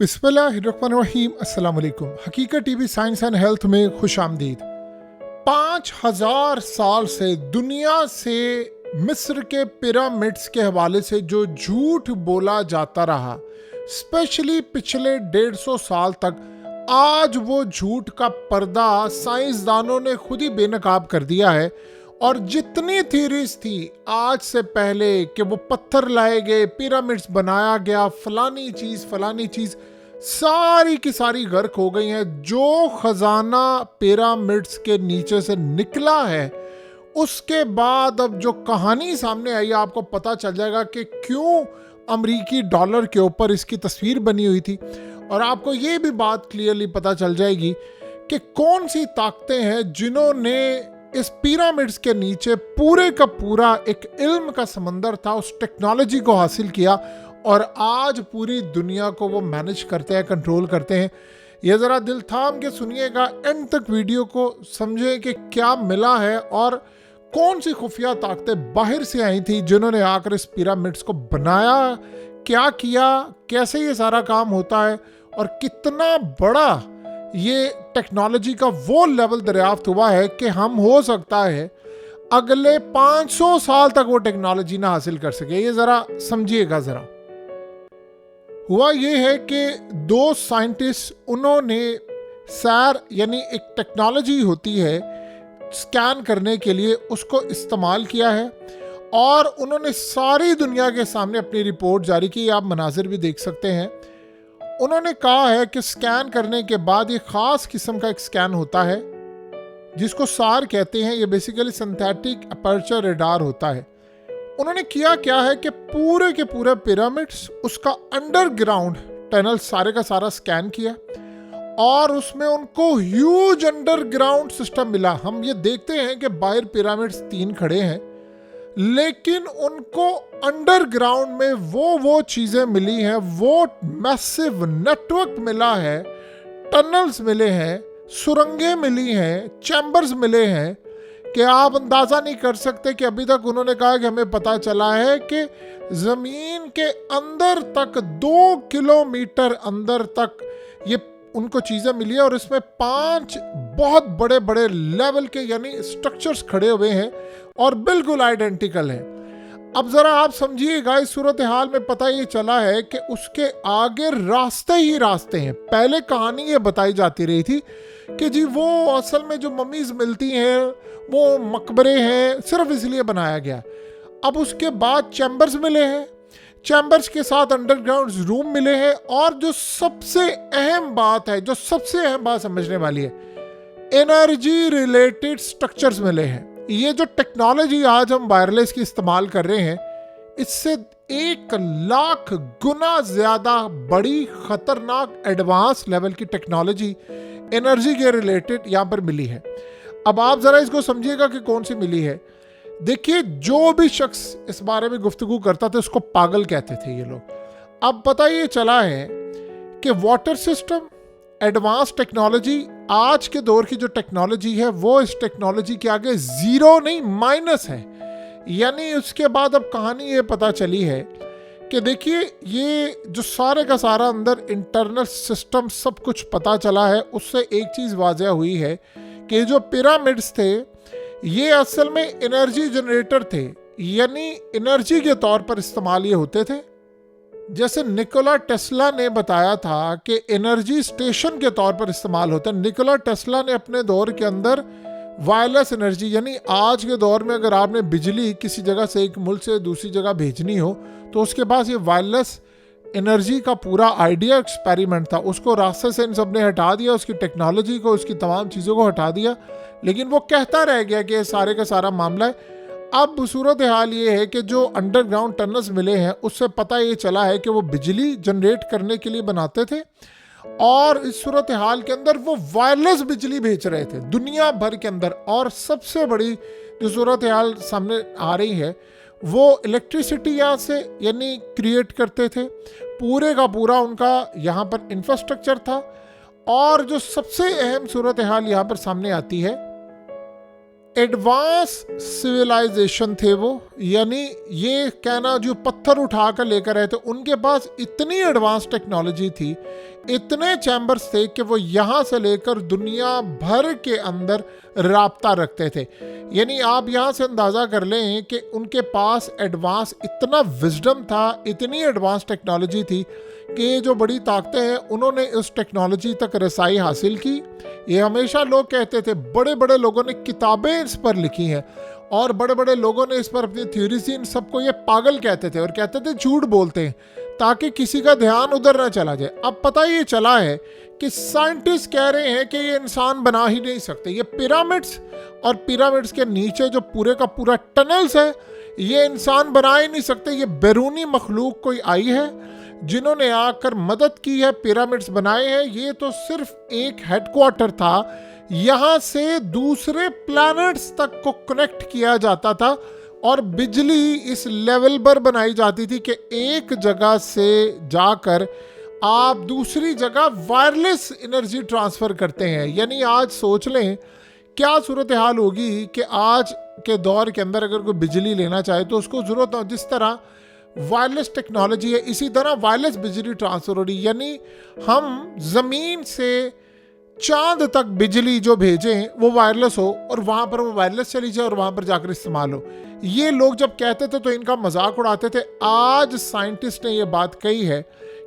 बिस्मिल्लाहिर्रहमानिर्रहीम। अस्सलाम वालेकुम। हकीकत टीवी साइंस एंड हेल्थ में खुश आमदीद। 5000 साल से दुनिया से मिस्र के पिरामिड्स के हवाले से जो झूठ बोला जाता रहा, स्पेशली पिछले 150 साल तक, आज वो झूठ का पर्दा साइंसदानों ने खुद ही बेनकाब कर दिया है। और जितनी थीरीज थी आज से पहले कि वो पत्थर लाए गए, पिरामिड्स बनाया गया, फलानी चीज सारी की सारी गर्क हो गई हैं। जो खजाना पिरामिड्स के नीचे से निकला है, उसके बाद अब जो कहानी सामने आई, आपको पता चल जाएगा कि क्यों अमरीकी डॉलर के ऊपर इसकी तस्वीर बनी हुई थी। और आपको ये भी बात क्लियरली पता चल जाएगी कि कौन सी ताकतें हैं जिन्होंने इस पिरामिड्स के नीचे पूरे का पूरा एक इल्म का समंदर था, उस टेक्नोलॉजी को हासिल किया और आज पूरी दुनिया को वो मैनेज करते हैं, कंट्रोल करते हैं। ये ज़रा दिल थाम के सुनिएगा, एंड तक वीडियो को समझें कि क्या मिला है और कौन सी खुफिया ताकतें बाहर से आई थी जिन्होंने आकर इस पिरामिड्स को बनाया, क्या किया, कैसे ये सारा काम होता है और कितना बड़ा ये टेक्नोलॉजी का वो लेवल दरियाफ्त हुआ है कि हम हो सकता है अगले 500 साल तक वो टेक्नोलॉजी ना हासिल कर सके। ये ज़रा समझिएगा। ज़रा हुआ ये है कि दो साइंटिस्ट, उन्होंने सैर यानी एक टेक्नोलॉजी होती है स्कैन करने के लिए, उसको इस्तेमाल किया है और उन्होंने सारी दुनिया के सामने अपनी रिपोर्ट जारी की। आप मनाजिर भी देख सकते हैं। उन्होंने कहा है कि स्कैन करने के बाद ये ख़ास किस्म का एक स्कैन होता है जिसको सार कहते हैं। ये बेसिकली सिंथेटिक अपर्चर रेडार होता है। उन्होंने किया क्या है कि पूरे के पूरे पिरामिड्स, उसका अंडरग्राउंड टनल सारे का सारा स्कैन किया और उसमें उनको ह्यूज अंडरग्राउंड सिस्टम मिला। हम ये देखते हैं कि बाहर पिरामिड्स 3 खड़े हैं, लेकिन उनको अंडरग्राउंड में वो चीज़ें मिली हैं, वो मैसिव नेटवर्क मिला है, टनल्स मिले हैं, सुरंगें मिली हैं, चैम्बर्स मिले हैं कि आप अंदाज़ा नहीं कर सकते। कि अभी तक उन्होंने कहा कि हमें पता चला है कि ज़मीन के अंदर तक 2 किलोमीटर अंदर तक ये उनको चीज़ें मिली है और इसमें 5 बहुत बड़े बड़े लेवल के यानी स्ट्रक्चर्स खड़े हुए हैं और बिल्कुल आइडेंटिकल हैं। अब ज़रा आप समझिएगा, इस सूरत हाल में पता ये चला है कि उसके आगे रास्ते ही रास्ते हैं। पहले कहानी ये बताई जाती रही थी कि जी वो असल में जो मम्मीज़ मिलती हैं वो मकबरे हैं, सिर्फ इसलिए बनाया गया। अब उसके बाद चैम्बर्स मिले हैं, चैम्बर्स के साथ अंडरग्राउंड रूम मिले हैं और जो सबसे अहम बात है, जो सबसे अहम बात समझने वाली है, एनर्जी रिलेटेड स्ट्रक्चर्स मिले हैं। ये जो टेक्नोलॉजी आज हम वायरलेस की इस्तेमाल कर रहे हैं, इससे 1 लाख गुना ज़्यादा बड़ी खतरनाक एडवांस लेवल की टेक्नोलॉजी एनर्जी के रिलेटेड यहाँ पर मिली है। अब आप ज़रा इसको समझिएगा कि कौन सी मिली है। देखिए, जो भी शख्स इस बारे में गुफ्तगू करता था उसको पागल कहते थे ये लोग। अब पता ये चला है कि वाटर सिस्टम, एडवांस टेक्नोलॉजी, आज के दौर की जो टेक्नोलॉजी है वो इस टेक्नोलॉजी के आगे ज़ीरो नहीं माइनस है। यानी उसके बाद अब कहानी ये पता चली है कि देखिए, ये जो सारे का सारा अंदर इंटरनल सिस्टम सब कुछ पता चला है, उससे एक चीज़ वाज़ह हुई है कि जो पिरामिड्स थे ये असल में एनर्जी जनरेटर थे, यानी एनर्जी के तौर पर इस्तेमाल ये होते थे। जैसे निकोला टेस्ला ने बताया था कि एनर्जी स्टेशन के तौर पर इस्तेमाल होता है। निकोला टेस्ला ने अपने दौर के अंदर वायरलेस एनर्जी, यानी आज के दौर में अगर आपने बिजली किसी जगह से, एक मुल्क से दूसरी जगह भेजनी हो, तो उसके पास ये वायरलेस एनर्जी का पूरा आइडिया एक्सपेरिमेंट था। उसको रास्ते से इन सब ने हटा दिया, उसकी टेक्नोलॉजी को, उसकी तमाम चीज़ों को हटा दिया, लेकिन वो कहता रह गया कि ये सारे का सारा मामला है। अब सूरत हाल ये है कि जो अंडरग्राउंड टनल्स मिले हैं उससे पता ये चला है कि वो बिजली जनरेट करने के लिए बनाते थे और इस सूरत हाल के अंदर वो वायरलेस बिजली भेज रहे थे दुनिया भर के अंदर। और सबसे बड़ी जो सूरत हाल सामने आ रही है, वो इलेक्ट्रिसिटी यहाँ से यानी क्रिएट करते थे, पूरे का पूरा उनका यहाँ पर इंफ्रास्ट्रक्चर था। और जो सबसे अहम सूरत हाल यहाँ पर सामने आती है एडवांस सिविलाइजेशन थे वो, यानी ये कहना जो पत्थर उठा कर लेकर आए थे, उनके पास इतनी एडवांस टेक्नोलॉजी थी, इतने चैम्बर्स थे कि वो यहाँ से लेकर दुनिया भर के अंदर राब्ता रखते थे। यानी आप यहाँ से अंदाज़ा कर लें कि उनके पास एडवांस इतना विजडम था, इतनी एडवांस टेक्नोलॉजी थी कि ये जो बड़ी ताकतें हैं उन्होंने उस टेक्नोलॉजी तक रसाई हासिल की। ये हमेशा लोग कहते थे, बड़े बड़े लोगों ने किताबें इस पर लिखी हैं और बड़े बड़े लोगों ने इस पर अपनी थ्योरीज दी, इन सबको ये पागल कहते थे और कहते थे झूठ बोलते हैं ताकि किसी का ध्यान उधर ना चला जाए। अब पता ये चला है कि साइंटिस्ट कह रहे हैं कि ये इंसान बना ही नहीं सकते। ये पिरामिड्स और पिरामिड्स के नीचे जो पूरे का पूरा टनल्स है, ये इंसान बना ही नहीं सकते। ये बैरूनी मखलूक कोई आई है जिन्होंने आकर मदद की है, पिरामिड्स बनाए हैं। ये तो सिर्फ एक हेडक्वार्टर था, यहाँ से दूसरे प्लैनेट्स तक को कनेक्ट किया जाता था और बिजली इस लेवल पर बनाई जाती थी कि एक जगह से जाकर आप दूसरी जगह वायरलेस एनर्जी ट्रांसफ़र करते हैं। यानी आज सोच लें क्या सूरत हाल होगी कि आज के दौर के अंदर अगर कोई बिजली लेना चाहे तो उसको ज़रूरत हो, जिस तरह वायरलेस टेक्नोलॉजी है इसी तरह वायरलेस बिजली ट्रांसफ़र हो रही। यानी हम ज़मीन से चांद तक बिजली जो भेजें वो वायरलेस हो और वहाँ पर वो वायरलेस चली जाए और वहाँ पर जाकर इस्तेमाल हो। ये लोग जब कहते थे तो इनका मजाक उड़ाते थे। आज साइंटिस्ट ने ये बात कही है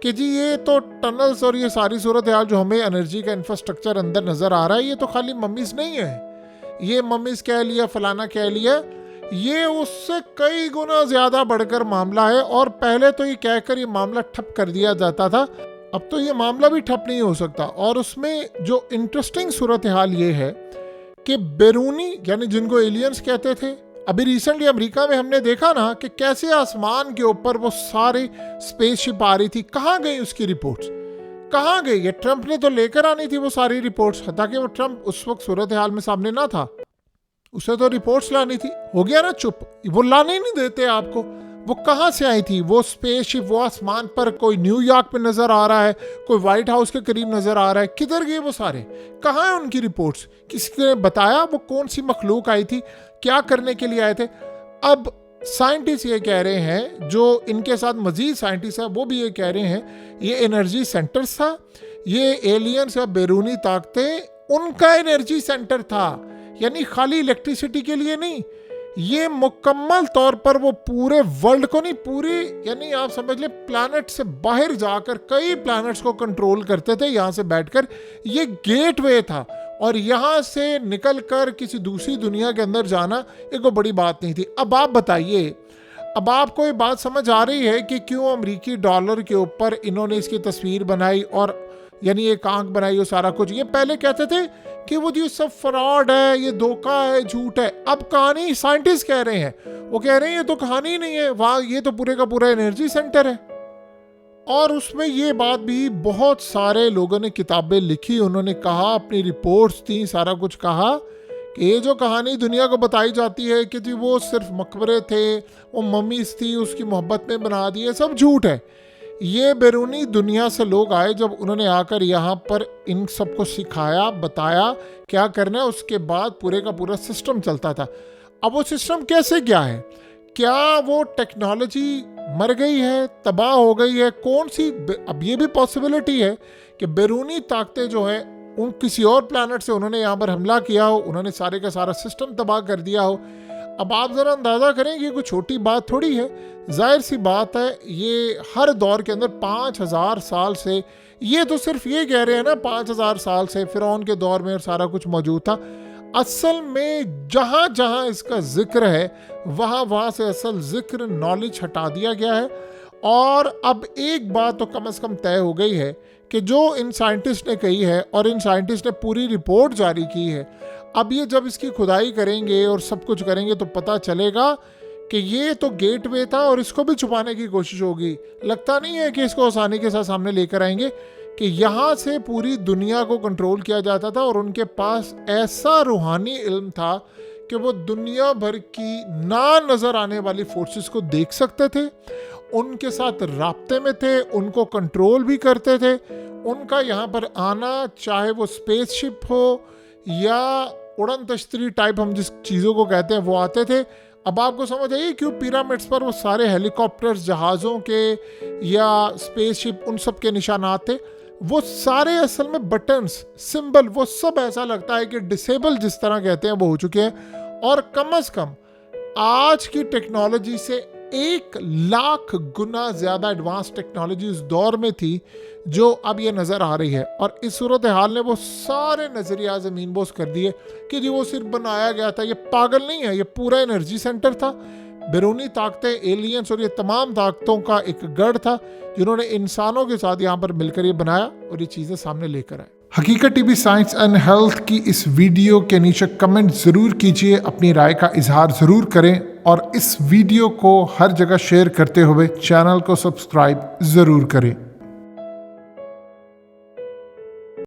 कि जी ये तो टनल्स और ये सारी सूरत हाल जो हमें एनर्जी का इंफ्रास्ट्रक्चर अंदर नज़र आ रहा है, ये तो खाली मम्मीज़ नहीं है, ये मम्मीज़ कह लिया, फलाना कह लिया, ये उससे कई गुना ज़्यादा बढ़कर मामला है। और पहले तो ये कहकर ये मामला ठप कर दिया जाता था, अब तो ये मामला भी ठप नहीं हो सकता। और उसमें जो इंटरेस्टिंग सूरत हाल ये है कि बैरूनी यानी जिनको एलियंस कहते थे, अभी रिसेंटली अमेरिका में हमने देखा ना कि कैसे आसमान के ऊपर वो सारी स्पेसशिप आ रही थी। कहाँ गई उसकी रिपोर्ट्स, कहाँ गई? ये ट्रंप ने तो लेकर आनी थी वो सारी रिपोर्ट्स, ताकि वो ट्रंप उस वक्त सूरत हाल में सामने ना था, उसे तो रिपोर्ट्स लानी थी। हो गया ना चुप, वो लाने ही नहीं देते आपको। वो कहाँ से आई थी वो स्पेसशिप? वो आसमान पर कोई न्यूयॉर्क पे नज़र आ रहा है, कोई व्हाइट हाउस के करीब नज़र आ रहा है, किधर गए वो सारे? कहाँ है उनकी रिपोर्ट्स? किसी ने बताया वो कौन सी मखलूक आई थी, क्या करने के लिए आए थे? अब साइंटिस्ट ये कह रहे हैं, जो इनके साथ मजीद साइंटिस्ट है वो भी ये कह रहे हैं ये एनर्जी सेंटर्स था, ये एलियंस या बैरूनी ताकतें उनका एनर्जी सेंटर था। यानी खाली इलेक्ट्रिसिटी के लिए नहीं, ये मुकम्मल तौर पर वो पूरे वर्ल्ड को नहीं, पूरी यानी आप समझ ले प्लैनेट से बाहर जाकर कई प्लैनेट्स को कंट्रोल करते थे यहाँ से बैठकर। ये गेटवे था और यहाँ से निकलकर किसी दूसरी दुनिया के अंदर जाना एक कोई बड़ी बात नहीं थी। अब आप बताइए, अब आपको ये बात समझ आ रही है कि क्यों अमेरिकी डॉलर के ऊपर इन्होंने इसकी तस्वीर बनाई और यानी एक आंख बनाई और सारा कुछ। ये पहले कहते थे कि वो जी सब फ्रॉड है, ये धोखा है, झूठ है। अब कहानी साइंटिस्ट कह रहे हैं, वो कह रहे हैं ये तो कहानी नहीं है, वहाँ ये तो पूरे का पूरा एनर्जी सेंटर है। और उसमें ये बात भी बहुत सारे लोगों ने किताबें लिखी, उन्होंने कहा, अपनी रिपोर्ट्स थी, सारा कुछ कहा कि ये जो कहानी दुनिया को बताई जाती है कि जी वो सिर्फ मकबरे थे, वो मम्मीज थी, उसकी मोहब्बत में बना दिए, सब झूठ है। ये बैरूनी दुनिया से लोग आए, जब उन्होंने आकर यहाँ पर इन सबको सिखाया, बताया क्या करना है, उसके बाद पूरे का पूरा सिस्टम चलता था। अब वो सिस्टम कैसे गया है? क्या वो टेक्नोलॉजी मर गई है, तबाह हो गई है? कौन सी? अब ये भी पॉसिबिलिटी है कि बैरूनी ताकतें जो है उन किसी और प्लैनेट से उन्होंने यहाँ पर हमला किया हो, उन्होंने सारे का सारा सिस्टम तबाह कर दिया हो। अब आप ज़रा अंदाज़ा करें, ये कोई छोटी बात थोड़ी है। जाहिर सी बात है, ये हर दौर के अंदर 5000 साल से, ये तो सिर्फ ये कह रहे हैं ना 5000 साल से फ़िरौन के दौर में और सारा कुछ मौजूद था। असल में जहाँ जहाँ इसका जिक्र है वहाँ वहाँ से असल जिक्र नॉलेज हटा दिया गया है। और अब एक बात तो कम से कम तय हो गई है कि जो इन साइंटिस्ट ने कही है और इन साइंटिस्ट ने पूरी रिपोर्ट जारी की है, अब ये जब इसकी खुदाई करेंगे और सब कुछ करेंगे तो पता चलेगा कि ये तो गेटवे था और इसको भी छुपाने की कोशिश होगी। लगता नहीं है कि इसको आसानी के साथ सामने लेकर आएंगे कि यहाँ से पूरी दुनिया को कंट्रोल किया जाता था और उनके पास ऐसा रूहानी इल्म था कि वो दुनिया भर की ना नज़र आने वाली फोर्सेस को देख सकते थे, उनके साथ राब्ते में थे, उनको कंट्रोल भी करते थे। उनका यहाँ पर आना, चाहे वो स्पेसशिप हो या उड़न तश्तरी टाइप हम जिस चीज़ों को कहते हैं वो आते थे। अब आपको समझ आइए क्यों पिरामिड्स पर वो सारे हेलीकॉप्टर्स, जहाज़ों के या स्पेसशिप, उन सब के निशानात थे। वो सारे असल में बटन्स, सिंबल, वो सब ऐसा लगता है कि डिसेबल जिस तरह कहते हैं वो हो चुके हैं। और कम से कम आज की टेक्नोलॉजी से 1,00,000 गुना ज़्यादा एडवांस टेक्नोलॉजी उस दौर में थी जो अब ये नज़र आ रही है। और इस सूरत हाल ने वो सारे नज़रिया ज़मीन बोस कर दिए कि जी वो सिर्फ बनाया गया था, ये पागल नहीं है, ये पूरा एनर्जी सेंटर था। बैरूनी ताकतें, एलियंस और ये तमाम ताकतों का एक गढ़ था जिन्होंने इंसानों के साथ यहाँ पर मिलकर ये बनाया और ये चीज़ें सामने लेकर आए। हकीकत टीवी साइंस एंड हेल्थ की इस वीडियो के नीचे कमेंट ज़रूर कीजिए, अपनी राय का इजहार ज़रूर करें और इस वीडियो को हर जगह शेयर करते हुए चैनल को सब्सक्राइब ज़रूर करें।